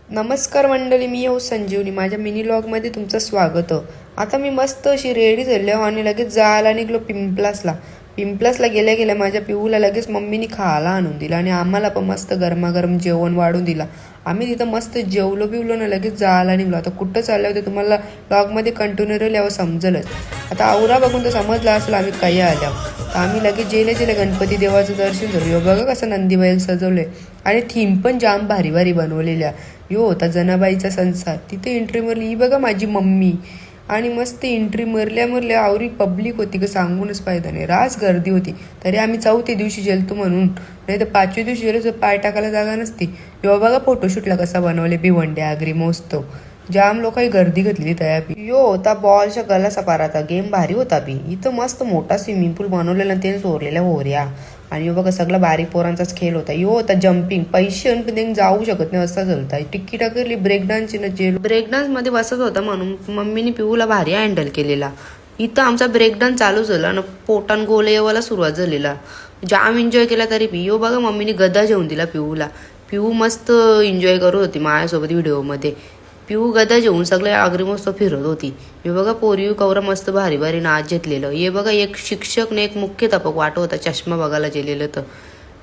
नमस्कार मंडळी, मी हो संजीवनी. माझ्या मिनी व्लॉगमध्ये तुमचं स्वागत. आता मी मस्त अशी रेडी झाली आणि लगेच जायला निघलो पिंपलासला गेल्या गेल्या माझ्या पिऊला लगेच मम्मीनी खायला आणून दिला आणि आम्हाला पण मस्त गरमागरम जेवण वाढून दिला. आम्ही तिथं मस्त जेवलो बिवलो ना लगेच जायला निघलो. आता कुठं चाललं होतं तुम्हाला व्लॉगमध्ये कंटिन्यू राहिल्यावर समजलंच. आता आवरा बघून तर समजलं असेल आम्ही काही आल्या. तर आम्ही लगेच जेले गणपती देवाचं दर्शन झालं. बघा कसं नंदी बैल सजवले आणि थीम पण जाम भारी भारी बनवलेल्या. होता जनाबाईचा संसार. तिथे एंट्री मारली, ही बघा माझी मम्मी. आणि मस्त एंट्री मरल्या आवरी पब्लिक होती का सांगूनच फायदा नाही. रास गर्दी होती. तरी आम्ही 4थ्या दिवशी जेलतो म्हणून, नाही तर 5व्या दिवशी गेलो तर पाय टाकायला जागा नसती. बघा फोटोशूटला कसा बनवले भिवंडे आगरी मस्त. जाम लोकांनी गर्दी घातली तया बी. होता बॉलच्या गला सपाराचा गेम भारी होता बी. इथं मस्त मोठा स्विमिंग पूल बनवलेला ते चोरलेल्या होऱ्या. आणि बघा सगळा बारीक पोरांचाच खेळ होता. होता जम्पिंग, पैसे पण जाऊ शकत नाही असा चालता. तिकीट केली ब्रेकडान्सची ना जेल. ब्रेकडान्स मध्ये बसत होता म्हणून मम्मीने पिऊला भारी हँडल केलेला. इथं आमचा ब्रेकडान्स चालू झाला ना, पोटान गोले येवायला सुरुवात झालेला. जाम एन्जॉय केला. तरी बी बघा मम्मीने गदा जेवून दिला पिऊला. पिऊ मस्त एन्जॉय करत होती माझ्यासोबत व्हिडिओमध्ये. पिऊ गदा जेवून सगळे आगरी मस्त फिरत होती. हे बघा पोरी कवरा मस्त भारी भारी नाच घेतलेलं. हे बघा एक शिक्षक ने एक मुख्याध्यापक वाटत होता चष्मा बघायला गेलेलं तर.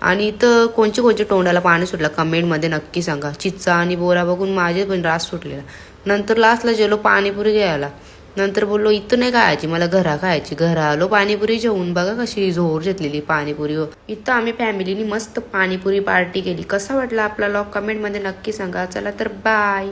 आणि इथं कोणचे तोंडाला पाणी सुटला कमेंटमध्ये नक्की सांगा. चिच्चा आणि बोरा बघून माझे पण रास सुटलेला. नंतर लास्टला गेलो पाणीपुरी घ्यायला. नंतर बोललो इथं नाही खायची, मला घरा खायची. घरा आलो पाणीपुरी जेवून. बघा कशी जोर घेतलेली पाणीपुरी. इथं आम्ही फॅमिलीनी मस्त पाणीपुरी पार्टी केली. कसा वाटला आपला व्लॉग कमेंटमध्ये नक्की सांगा. चला तर बाय.